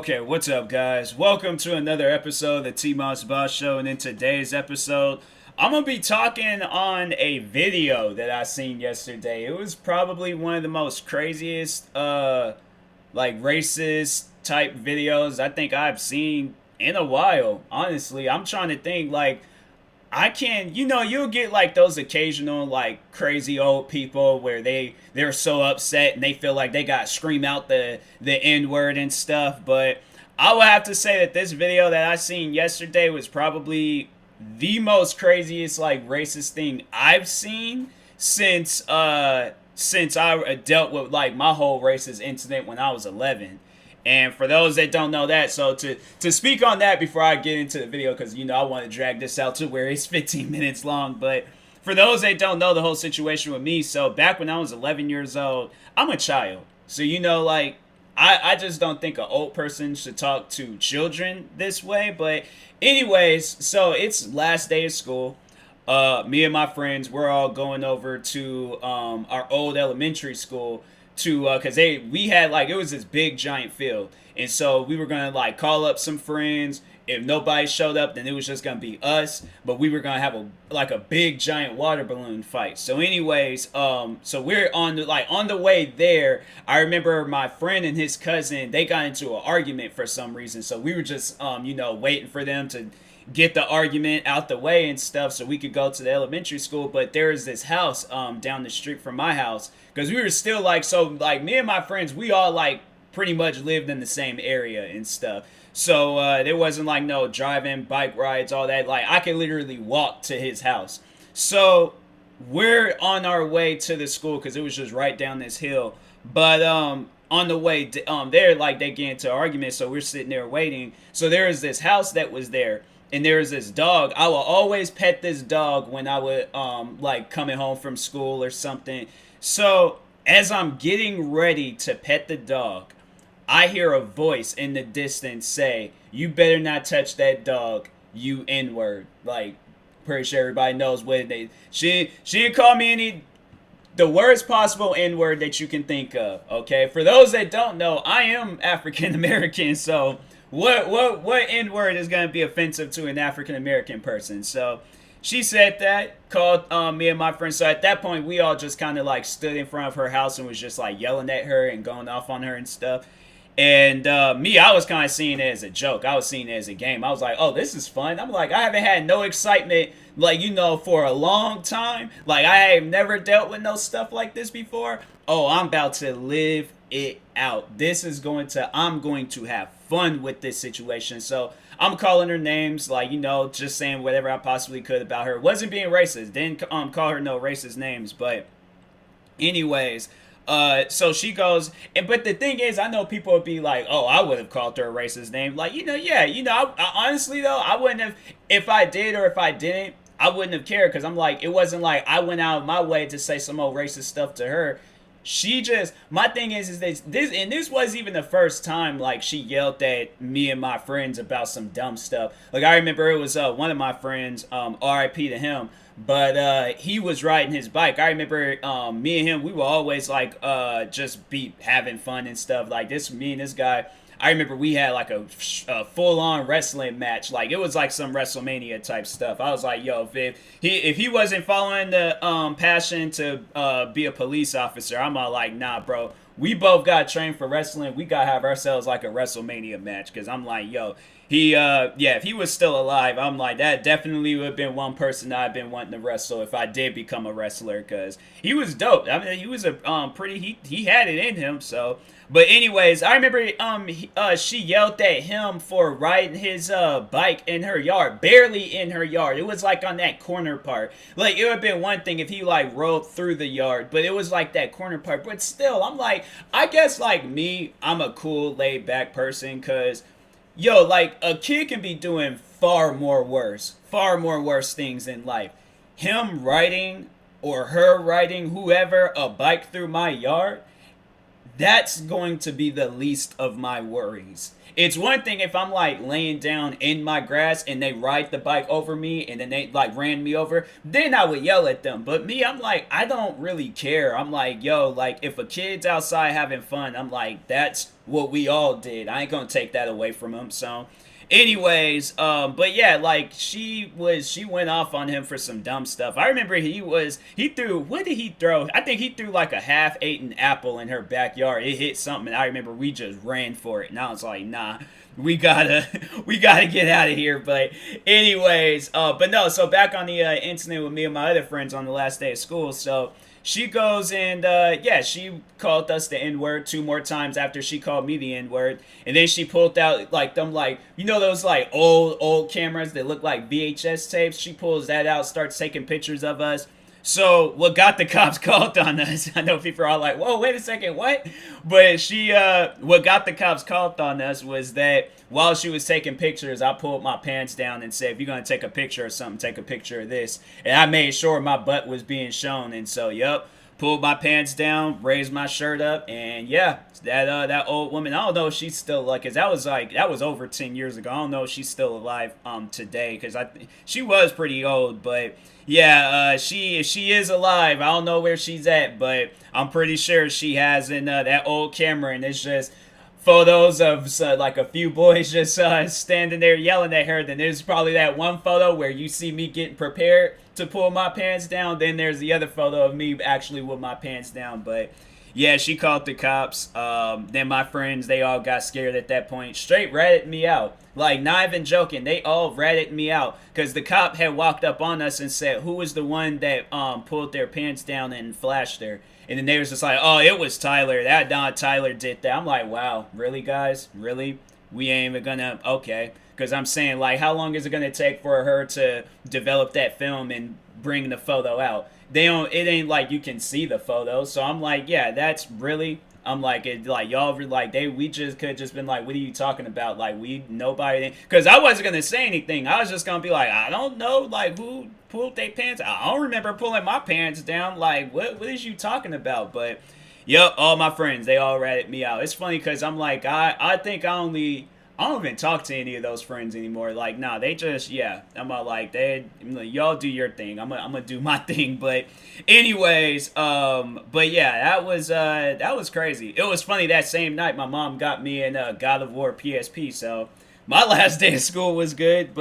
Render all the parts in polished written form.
Okay, what's up, guys? Welcome to another episode of the TMossBoss Show, and in today's episode, I'm gonna be talking on a video that I seen yesterday. It was probably one of the most craziest, like racist type videos I think I've seen in a while. Honestly, I'm trying to think like I can, you'll get like those occasional like crazy old people where they're so upset and they feel like they got to scream out the N word and stuff. But I would have to say that this video that I seen yesterday was probably the most craziest like racist thing I've seen since I dealt with like my whole racist incident when I was 11. And for those that don't know that, so to speak on that before I get into the video, because I want to drag this out to where it's 15 minutes long. But for those that don't know the whole situation with me, so back when I was 11 years old, I'm a child. So like I just don't think an old person should talk to children this way. But anyways, so it's last day of school. Me and my friends, we're all going over to our old elementary school to because we had like it was this big giant field, and so we were gonna like call up some friends. If nobody showed up, then it was just gonna be us, but we were gonna have a big giant water balloon fight. So anyways, so we're on the way there. I remember my friend and his cousin, they got into an argument for some reason, so we were just waiting for them to get the argument out the way and stuff so we could go to the elementary school. But there is this house down the street from my house, because we were still like, so like me and my friends, we all like pretty much lived in the same area and stuff. So there wasn't like no driving, bike rides, all that. Like I could literally walk to his house. So we're on our way to the school because it was just right down this hill. But on the way there, like they get into an argument, so we're sitting there waiting. So there is this house that was there, and there was this dog. I will always pet this dog when I would like coming home from school or something. So as I'm getting ready to pet the dog, I hear a voice in the distance say, "You better not touch that dog, you N-word." Like, pretty sure everybody knows what they. She didn't call me the worst possible N-word that you can think of. Okay, for those that don't know, I am African American, so what N-word is gonna be offensive to an African American person? So she said that, called me and my friends. So at that point, we all just kind of like stood in front of her house and was just like yelling at her and going off on her and stuff. And me, I was kind of seeing it as a joke. I was seeing it as a game. I was like, oh, this is fun. I'm like, I haven't had no excitement, like, for a long time. Like, I have never dealt with no stuff like this before. Oh, I'm about to live it out. I'm going to have fun with this situation. So I'm calling her names, like, just saying whatever I possibly could about her. Wasn't being racist. Didn't call her no racist names. But anyways, so she goes, but the thing is, I know people would be like, oh, I would have called her a racist name. Like, yeah, I honestly, though, I wouldn't have, if I did or if I didn't, I wouldn't have cared, because I'm like, it wasn't like I went out of my way to say some old racist stuff to her. She just, my thing is this was even the first time like she yelled at me and my friends about some dumb stuff. Like I remember it was one of my friends, R.I.P. to him, but he was riding his bike. I remember me and him, we were always like just be having fun and stuff. Like me and this guy, I remember we had like a full-on wrestling match. Like it was like some WrestleMania type stuff. I was like, yo, if he wasn't following the passion to be a police officer, I'm all like, nah, bro. We both got trained for wrestling. We gotta have ourselves like a WrestleMania match. Cause I'm like, yo, if he was still alive, I'm like, that definitely would have been one person that I've been wanting to wrestle if I did become a wrestler, because he was dope. I mean, he was a he had it in him. So, but anyways, I remember she yelled at him for riding his bike in her yard, barely in her yard. It was like on that corner part. Like it would have been one thing if he like rolled through the yard, but it was like that corner part. But still, I'm like, I guess like me, I'm a cool, laid back person, because yo, like a kid can be doing far more worse things in life. Him riding or her riding whoever a bike through my yard, that's going to be the least of my worries. It's one thing if I'm like laying down in my grass and they ride the bike over me and then they like ran me over, then I would yell at them. But me, I'm like, I don't really care. I'm like, yo, like if a kid's outside having fun, I'm like, that's what we all did. I ain't gonna take that away from him. So, anyways, but yeah, like she went off on him for some dumb stuff. I remember he threw, what did he throw? I think he threw like a half-eaten apple in her backyard. It hit something, and I remember we just ran for it, and I was like, nah. We gotta get out of here. But anyways, but no, so back on the incident with me and my other friends on the last day of school. So she goes and yeah, she called us the N-word 2 more times after she called me the N-word. And then she pulled out like them, like, you know, those like old cameras that look like VHS tapes. She pulls that out, starts taking pictures of us. So what got the cops called on us? I know people are all like, whoa, wait a second, what? But what got the cops called on us was that while she was taking pictures, I pulled my pants down and said, if you're going to take a picture of something, take a picture of this. And I made sure my butt was being shown. And so, yep, pulled my pants down, raised my shirt up, and yeah, that old woman, I don't know if she's still, like, cause that was over 10 years ago. I don't know if she's still alive today, cause she was pretty old, but yeah, she is alive. I don't know where she's at, but I'm pretty sure she has in that old camera, and it's just photos of like a few boys just standing there yelling at her. Then there's probably that one photo where you see me getting prepared to pull my pants down. Then there's the other photo of me actually with my pants down. But yeah, she called the cops. Then my friends, they all got scared at that point. Straight ratted me out. Like, not even joking. They all ratted me out. Because the cop had walked up on us and said, who was the one that pulled their pants down and flashed her? And then they was just like, oh, it was Tyler. Tyler did that. I'm like, wow, really, guys? Really? We ain't even gonna, okay. Because I'm saying, like, how long is it gonna take for her to develop that film and bring the photo out? It ain't like you can see the photo. So I'm like, yeah, that's really, I'm like, y'all were like, we just could just been like, what are you talking about? Like, nobody, because I wasn't gonna say anything. I was just gonna be like, I don't know, like, who pulled their pants? I don't remember pulling my pants down. Like, what is you talking about? But yep, all my friends, they all ratted me out. It's funny because I'm like, I think I don't even talk to any of those friends anymore. Like, nah, they just, yeah. I'm all like, y'all do your thing. I'm gonna do my thing. But anyways, but yeah, that was crazy. It was funny that same night my mom got me in God of War PSP. So my last day of school was good.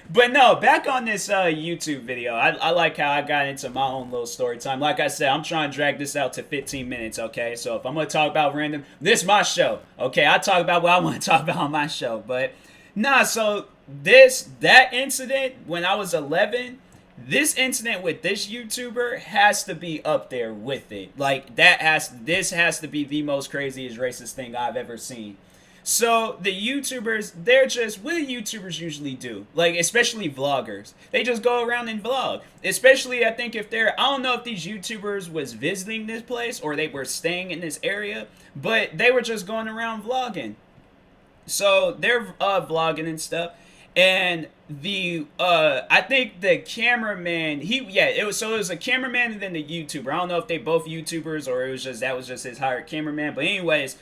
But no, back on this YouTube video, I like how I got into my own little story time. Like I said, I'm trying to drag this out to 15 minutes, okay? So if I'm going to talk about random, this is my show, okay? I talk about what I want to talk about on my show. But nah, so that incident when I was 11, this incident with this YouTuber has to be up there with it. Like, this has to be the most craziest racist thing I've ever seen. So the YouTubers, they're just, what do YouTubers usually do? Like, especially vloggers. They just go around and vlog. Especially, I think if I don't know if these YouTubers was visiting this place or they were staying in this area, but they were just going around vlogging. So they're vlogging and stuff. And I think the cameraman, it was a cameraman and then the YouTuber. I don't know if they both YouTubers or that was just his hired cameraman. But anyways,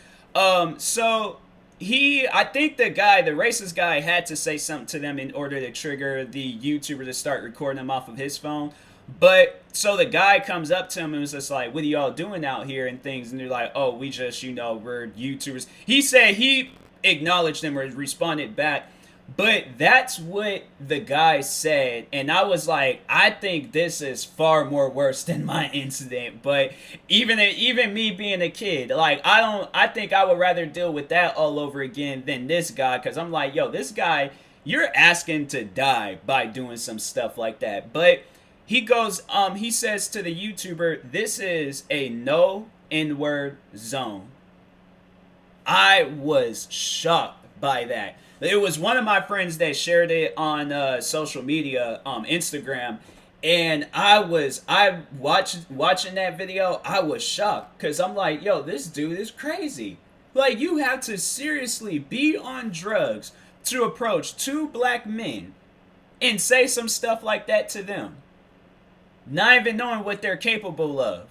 so I think the racist guy had to say something to them in order to trigger the YouTuber to start recording them off of his phone. But, so the guy comes up to him and was just like, what are y'all doing out here and things? And they're like, oh, we just, we're YouTubers. He said he acknowledged them or responded back. But that's what the guy said, and I was like, I think this is far more worse than my incident. But even me being a kid, like, I think I would rather deal with that all over again than this guy, because I'm like, yo, this guy, you're asking to die by doing some stuff like that. But he goes, he says to the YouTuber, this is a no N-word zone. I was shocked by that. It was one of my friends that shared it on social media, Instagram, and watching that video, I was shocked, because I'm like, yo, this dude is crazy. Like, you have to seriously be on drugs to approach 2 black men and say some stuff like that to them, not even knowing what they're capable of.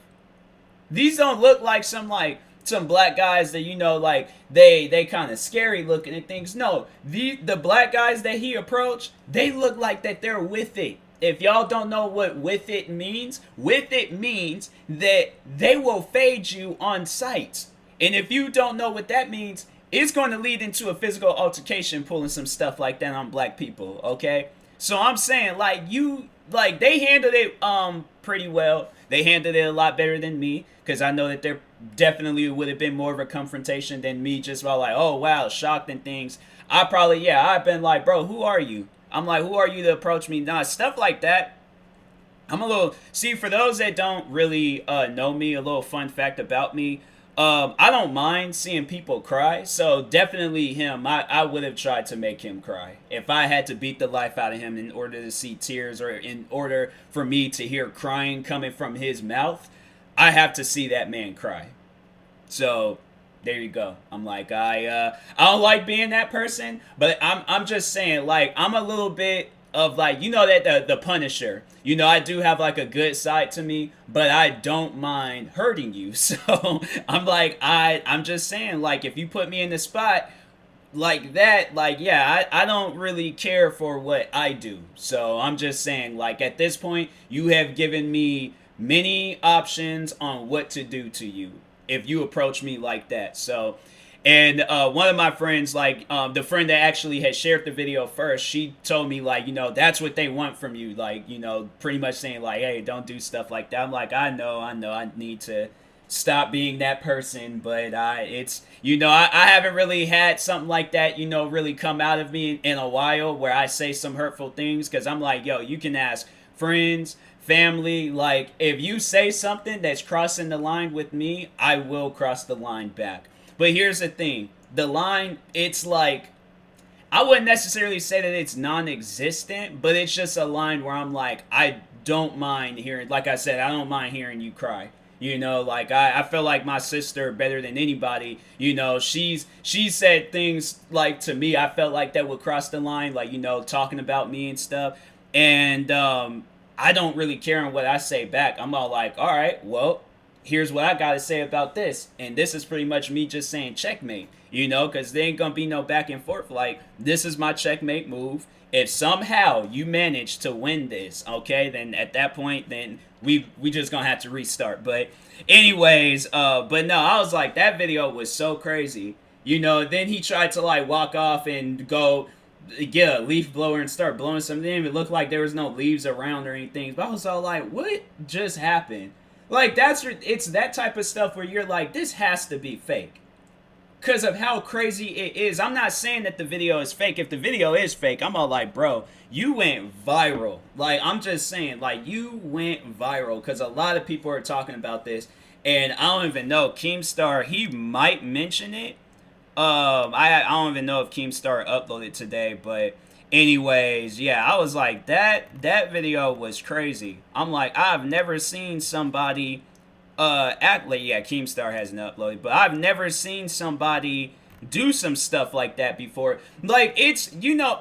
These don't look like some black guys that, like, they kind of scary looking and things. No, the black guys that he approached, they look like that they're with it. If y'all don't know what with it means that they will fade you on sight. And if you don't know what that means, it's going to lead into a physical altercation, pulling some stuff like that on black people, okay? So I'm saying, like, they handled it pretty well. They handled it a lot better than me, because I know that there definitely would have been more of a confrontation than me just about like, oh wow, shocked and things. I've been like, bro, who are you? I'm like, who are you to approach me? Nah, stuff like that. I'm a little, see, for those that don't really know me, a little fun fact about me, I don't mind seeing people cry. So definitely him, I would have tried to make him cry. If I had to beat the life out of him in order to see tears, or in order for me to hear crying coming from his mouth, I have to see that man cry. So there you go. I'm like, I don't like being that person, but I'm just saying, like, I'm a little bit of like, you know, that the Punisher. You know, I do have like a good side to me, but I don't mind hurting you. So I'm like, I'm just saying, like, if you put me in the spot like that, like, yeah, I don't really care for what I do. So I'm just saying, like, at this point, you have given me many options on what to do to you if you approach me like that. So, and one of my friends, like, the friend that actually had shared the video first, she told me, like, you know, that's what they want from you. Like, you know, pretty much saying, like, hey, don't do stuff like that. I'm like, I know, I need to stop being that person. But it's, you know, I haven't really had something like that, you know, really come out of me in a while where I say some hurtful things. Because I'm like, yo, you can ask friends, family, like, if you say something that's crossing the line with me, I will cross the line back. But here's the thing, the line, it's like, I wouldn't necessarily say that it's non-existent, but it's just a line where I'm like, I don't mind hearing, like I said, I don't mind hearing you cry. You know, like, I feel like my sister better than anybody. You know, she said things like to me, I felt like that would cross the line, like, you know, talking about me and stuff. And I don't really care on what I say back. I'm all like, all right, well, here's what I got to say about this. And this is pretty much me just saying checkmate, you know, because there ain't going to be no back and forth. Like, this is my checkmate move. If somehow you manage to win this, okay, then at that point, then we just going to have to restart. But anyways, but no, I was like, that video was so crazy. You know, then he tried to, like, walk off and go get a leaf blower and start blowing something in. It looked like there was no leaves around or anything. But I was all like, what just happened? Like, it's that type of stuff where you're like, this has to be fake. Because of how crazy it is. I'm not saying that the video is fake. If the video is fake, I'm all like, bro, you went viral. Like, I'm just saying, like, you went viral. Because a lot of people are talking about this. And I don't even know. Keemstar, he might mention it. I don't even know if Keemstar uploaded today. But anyways, yeah, I was like, that video was crazy. I'm like, I've never seen somebody act like, yeah, Keemstar hasn't uploaded, but I've never seen somebody do some stuff like that before. Like, it's, you know,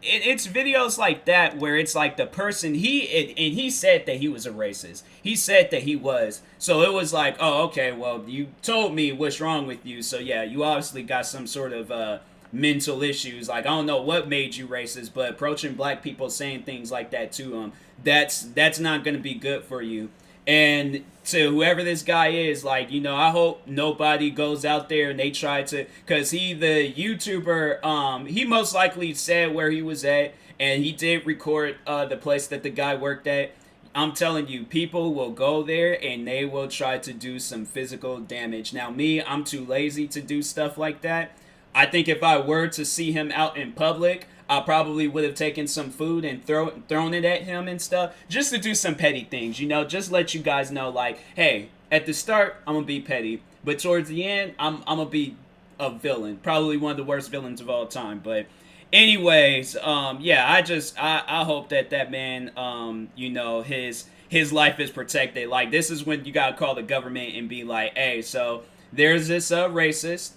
it's videos like that where it's like the person, he said that he was a racist. He said that he was. So it was like, oh, okay, well, you told me what's wrong with you. So yeah, you obviously got some sort of mental issues. Like, I don't know what made you racist, but approaching black people, saying things like that to them, that's not going to be good for you. And to whoever this guy is, like, you know, I hope nobody goes out there and they try to, because the YouTuber, he most likely said where he was at, and he did record the place that the guy worked at. I'm telling you, people will go there and they will try to do some physical damage. Now, me, I'm too lazy to do stuff like that. I think if I were to see him out in public, I probably would have taken some food and thrown it at him and stuff, just to do some petty things, you know, just let you guys know, like, hey, at the start, I'm gonna be petty, but towards the end, I'm gonna be a villain, probably one of the worst villains of all time. But anyways, yeah, I hope that man, you know, his life is protected. Like, this is when you gotta call the government and be like, hey, so there's this racist,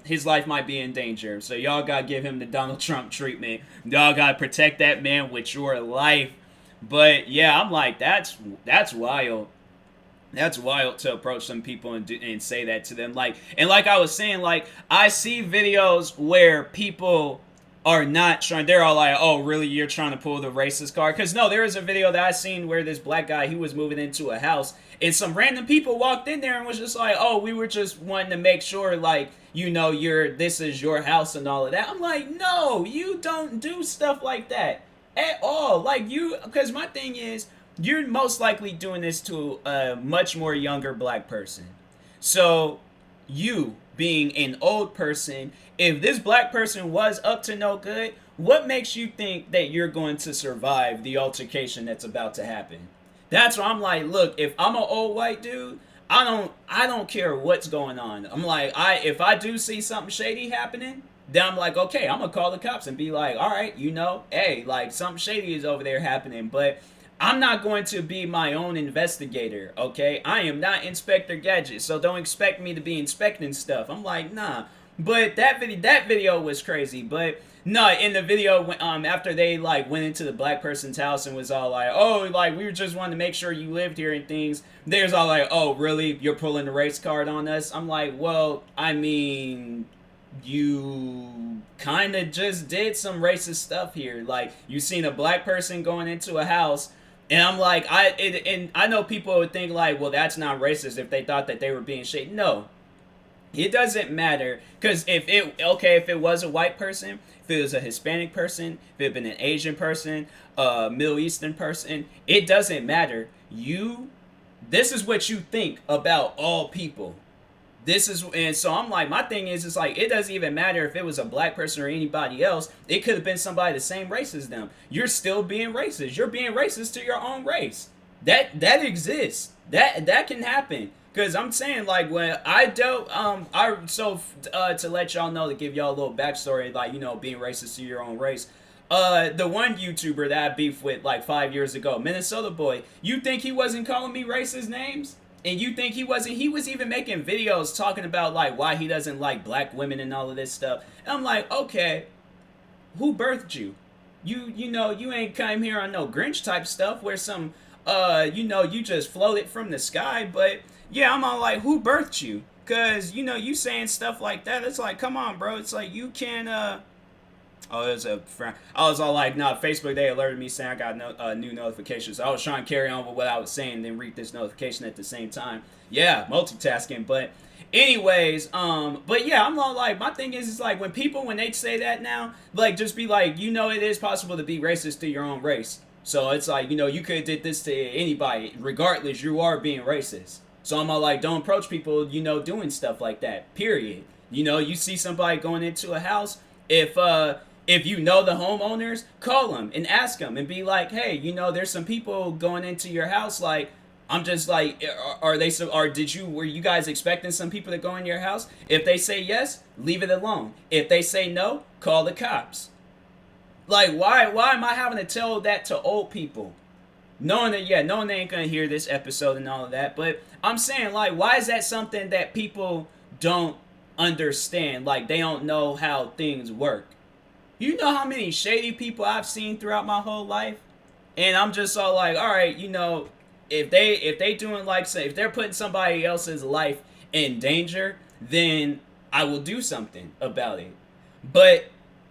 his life might be in danger, so y'all gotta give him the Donald Trump treatment. Y'all gotta protect that man with your life. But yeah, I'm like, that's wild. That's wild to approach some people and say that to them. Like, and like I was saying, like, I see videos where people are not trying. They're all like, "Oh, really? You're trying to pull the racist card?" Because no, there was a video that I seen where this black guy, he was moving into a house, and some random people walked in there and was just like, "Oh, we were just wanting to make sure, like, you know, this is your house and all of that." I'm like, "No, you don't do stuff like that at all." Like because my thing is, you're most likely doing this to a much more younger black person. So, you being an old person, if this black person was up to no good, what makes you think that you're going to survive the altercation that's about to happen? That's why I'm like, look, if I'm an old white dude, I don't care what's going on. I'm like, if I do see something shady happening, then I'm like, okay, I'm gonna call the cops and be like, all right, hey, like something shady is over there happening, but I'm not going to be my own investigator, okay? I am not Inspector Gadget, so don't expect me to be inspecting stuff. I'm like, nah. But that video was crazy. But no, in the video, after they like went into the black person's house and was all like, oh, like we just wanted to make sure you lived here and things. They was all like, oh, really? You're pulling the race card on us? I'm like, well, I mean, you kind of just did some racist stuff here. Like, you seen a black person going into a house. And I'm like, and I know people would think like, well, that's not racist if they thought that they were being shady. No, it doesn't matter, because if it was a white person, if it was a Hispanic person, if it had been an Asian person, a Middle Eastern person, it doesn't matter. This is what you think about all people. And so I'm like, my thing is, it's like, it doesn't even matter if it was a black person or anybody else. It could have been somebody the same race as them. You're still being racist. You're being racist to your own race. That exists. That can happen. Because I'm saying, like, when I don't, to let y'all know, to give y'all a little backstory, like, being racist to your own race. The one YouTuber that I beefed with like 5 years ago, Minnesota Boy, you think he wasn't calling me racist names? And you think he wasn't? He was even making videos talking about like why he doesn't like black women and all of this stuff. And I'm like, okay, who birthed you? You ain't came here on no Grinch type stuff where some you just floated from the sky. But yeah, I'm all like, who birthed you? Cause you saying stuff like that. It's like, come on, bro. It's like you can Oh, it was a friend. I was all like, nah, Facebook, they alerted me saying I got new notifications. So I was trying to carry on with what I was saying, then read this notification at the same time. Yeah, multitasking. But anyways, but yeah, I'm all like, my thing is like, when they say that now, like, just be like, it is possible to be racist to your own race. So it's like, you could have did this to anybody. Regardless, you are being racist. So I'm all like, don't approach people, doing stuff like that, period. You see somebody going into a house, if you know the homeowners, call them and ask them and be like, hey, there's some people going into your house. Like, I'm just like, were you guys expecting some people to go in your house? If they say yes, leave it alone. If they say no, call the cops. Like, why am I having to tell that to old people? Knowing they ain't gonna hear this episode and all of that. But I'm saying, like, why is that something that people don't understand? Like, they don't know how things work. You know how many shady people I've seen throughout my whole life? And I'm just all like, all right, if they doing like, say, if they're putting somebody else's life in danger, then I will do something about it. But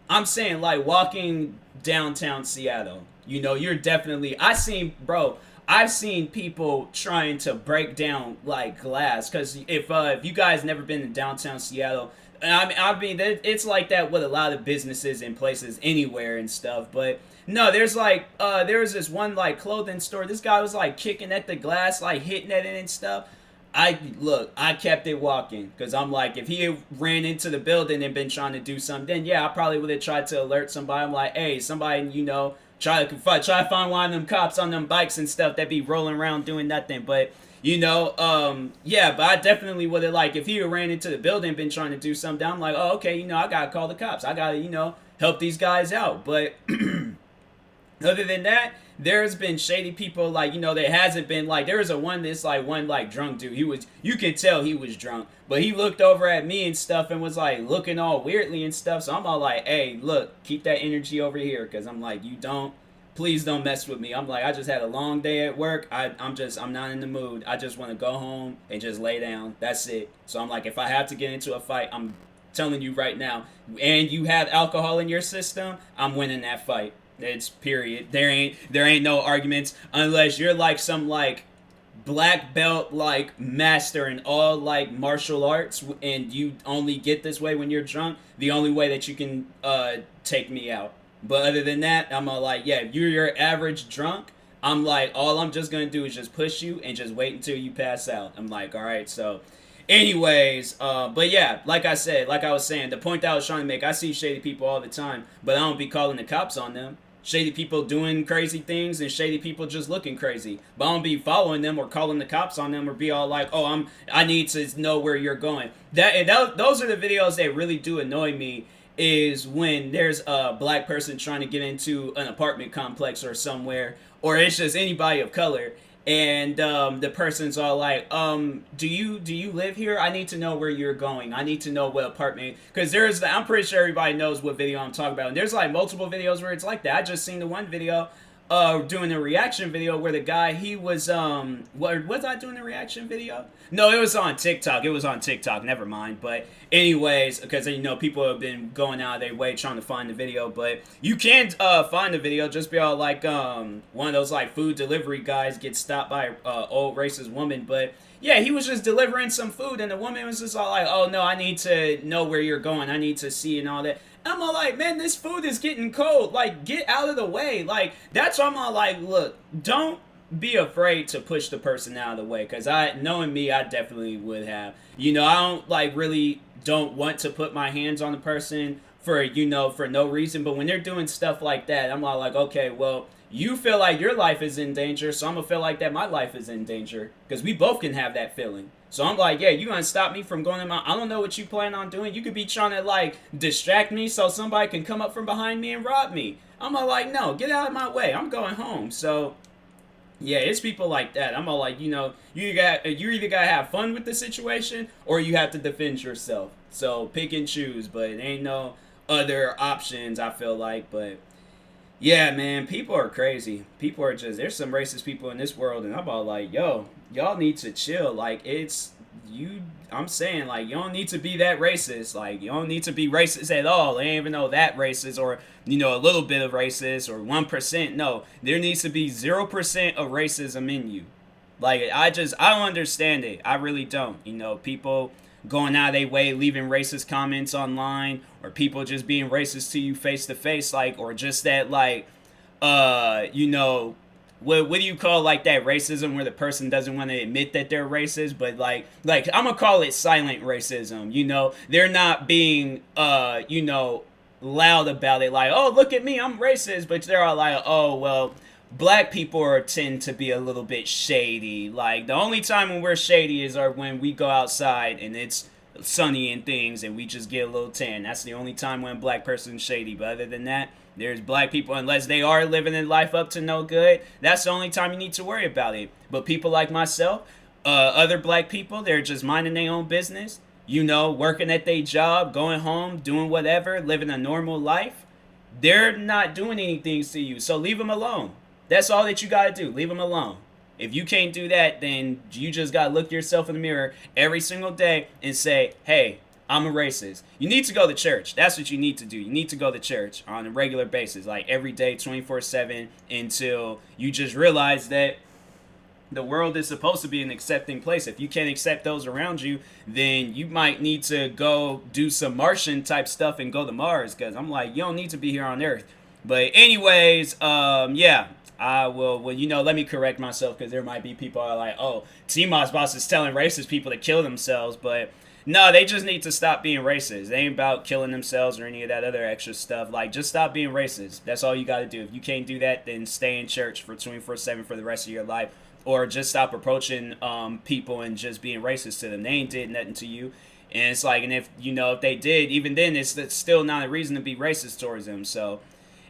I'm saying, like, walking downtown Seattle, you're definitely, I've seen people trying to break down like glass. Because if you guys never been to downtown Seattle, I mean, it's like that with a lot of businesses and places anywhere and stuff. But no, there's like, there was this one like clothing store. This guy was like kicking at the glass, like hitting at it and stuff. I kept it walking because I'm like, if he had ran into the building and been trying to do something, then yeah, I probably would have tried to alert somebody. I'm like, hey, somebody, try to find one of them cops on them bikes and stuff that be rolling around doing nothing. But yeah, but I definitely would have, like, if he had ran into the building and been trying to do something, I'm like, oh, okay, I gotta call the cops. I gotta, help these guys out. But other than that, there's been shady people, like, there hasn't been, like, there was one drunk dude. You can tell he was drunk, but he looked over at me and stuff and was, like, looking all weirdly and stuff. So I'm all like, hey, look, keep that energy over here, because I'm like, please don't mess with me. I'm like, I just had a long day at work. I'm not in the mood. I just want to go home and just lay down. That's it. So I'm like, if I have to get into a fight, I'm telling you right now. And you have alcohol in your system, I'm winning that fight. It's period. There ain't no arguments unless you're like some like black belt like master in all like martial arts and you only get this way when you're drunk. The only way that you can take me out. But other than that, I'm like, yeah, if you're your average drunk, I'm like, all I'm just gonna do is just push you and just wait until you pass out. I'm like, all right, so anyways, but yeah, like I was saying, the point that I was trying to make, I see shady people all the time, but I don't be calling the cops on them. Shady people doing crazy things and shady people just looking crazy. But I don't be following them or calling the cops on them or be all like, oh, I need to know where you're going. Those are the videos that really do annoy me, is when there's a black person trying to get into an apartment complex or somewhere, or it's just anybody of color, and the person's all like, do you live here? I need to know where you're going. I need to know what apartment, because I'm pretty sure everybody knows what video I'm talking about, and there's like multiple videos where it's like that. I just seen the one video doing a reaction video where the guy, he was what was I doing a reaction video? No, it was on TikTok. Never mind. But anyways, because people have been going out of their way trying to find the video, but you can find the video. Just be all like one of those like food delivery guys gets stopped by old racist woman, but yeah, he was just delivering some food and the woman was just all like, oh no, I need to know where you're going, I need to see and all that. I'm all like, man, this food is getting cold. Like, get out of the way. Like, that's why I'm all like, look, don't be afraid to push the person out of the way. Because knowing me, I definitely would have. I don't, like, really don't want to put my hands on the person for no reason. But when they're doing stuff like that, I'm all like, okay, well, you feel like your life is in danger, so I'm going to feel like that my life is in danger. Because we both can have that feeling. So I'm like, yeah, you gonna stop me from going to I don't know what you plan on doing. You could be trying to like distract me so somebody can come up from behind me and rob me. I'm like, no, get out of my way. I'm going home. So yeah, it's people like that. I'm all like, you either gotta have fun with the situation or you have to defend yourself. So pick and choose, but it ain't no other options, I feel like. But yeah, man, people are crazy. People are just, there's some racist people in this world, and I'm all like, yo, y'all need to chill. Like, I'm saying, like, you don't need to be that racist. Like, you don't need to be racist at all. They ain't even know that racist, or, a little bit of racist, or 1%. No, there needs to be 0% of racism in you. Like, I don't understand it. I really don't. People going out of their way, leaving racist comments online, or people just being racist to you face to face, like, or just that, like, what do you call like that racism where the person doesn't want to admit that they're racist, but like I'm gonna call it silent racism. They're not being loud about it, like, oh, look at me, I'm racist, but they're all like, oh, well, black people tend to be a little bit shady. Like, the only time when we're shady is when we go outside and it's sunny and things and we just get a little tan. That's the only time when a black person's shady. But other than that, there's black people, unless they are living their life up to no good, that's the only time you need to worry about it. But people like myself, other black people, they're just minding their own business, working at their job, going home, doing whatever, living a normal life. They're not doing anything to you, so leave them alone. That's all that you gotta do. Leave them alone. If you can't do that, then you just gotta look yourself in the mirror every single day and say, hey, I'm a racist. You need to go to church. That's what you need to do. You need to go to church on a regular basis, like every day, 24/7, until you just realize that the world is supposed to be an accepting place. If you can't accept those around you, then you might need to go do some Martian type stuff and go to Mars, because I'm like, you don't need to be here on Earth. But anyways, yeah. I will, let me correct myself, because there might be people who are like, oh, TMossBoss is telling racist people to kill themselves, but no, they just need to stop being racist. They ain't about killing themselves or any of that other extra stuff. Like, just stop being racist. That's all you got to do. If you can't do that, then stay in church for 24/7 for the rest of your life, or just stop approaching people and just being racist to them. They ain't did nothing to you. And it's like, and if they did, even then, it's still not a reason to be racist towards them. So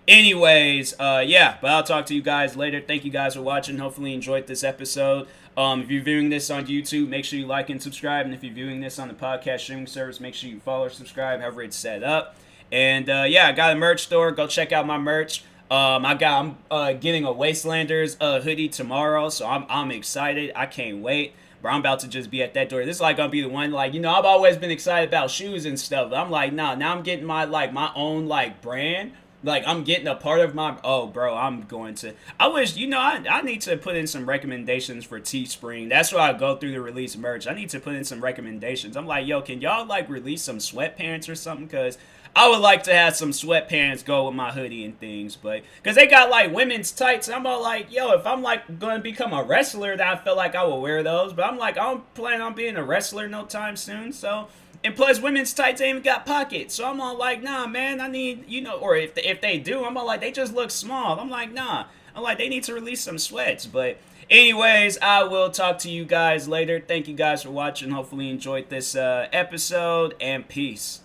anyways, yeah, but I'll talk to you guys later. Thank you guys for watching. Hopefully you enjoyed this episode. If you're viewing this on YouTube, make sure you like and subscribe. And if you're viewing this on the podcast streaming service, make sure you follow or subscribe, however it's set up. And yeah, I got a merch store. Go check out my merch. I'm getting a Wastelanders hoodie tomorrow, so I'm excited. I can't wait. bro, I'm about to just be at that door. This is like gonna be the one, like, you know, I've always been excited about shoes and stuff. But I'm like, nah, now I'm getting my, like, my own, like, brand. Like, I'm getting a part of my, oh, bro, I'm going to, I wish, you know, I need to put in some recommendations for Teespring. That's why I go through the release merch. I need to put in some recommendations. I'm like, yo, can y'all, like, release some sweatpants or something? Because I would like to have some sweatpants go with my hoodie and things, but, because they got, like, women's tights. I'm all like, yo, if I'm, like, going to become a wrestler, that I feel like I will wear those. But I'm like, I don't plan on being a wrestler no time soon, so. And plus, women's tights ain't even got pockets. So I'm all like, nah, man, I need, you know, or if they do, I'm all like, they just look small. I'm like, nah. I'm like, they need to release some sweats. But anyways, I will talk to you guys later. Thank you guys for watching. Hopefully you enjoyed this episode, and peace.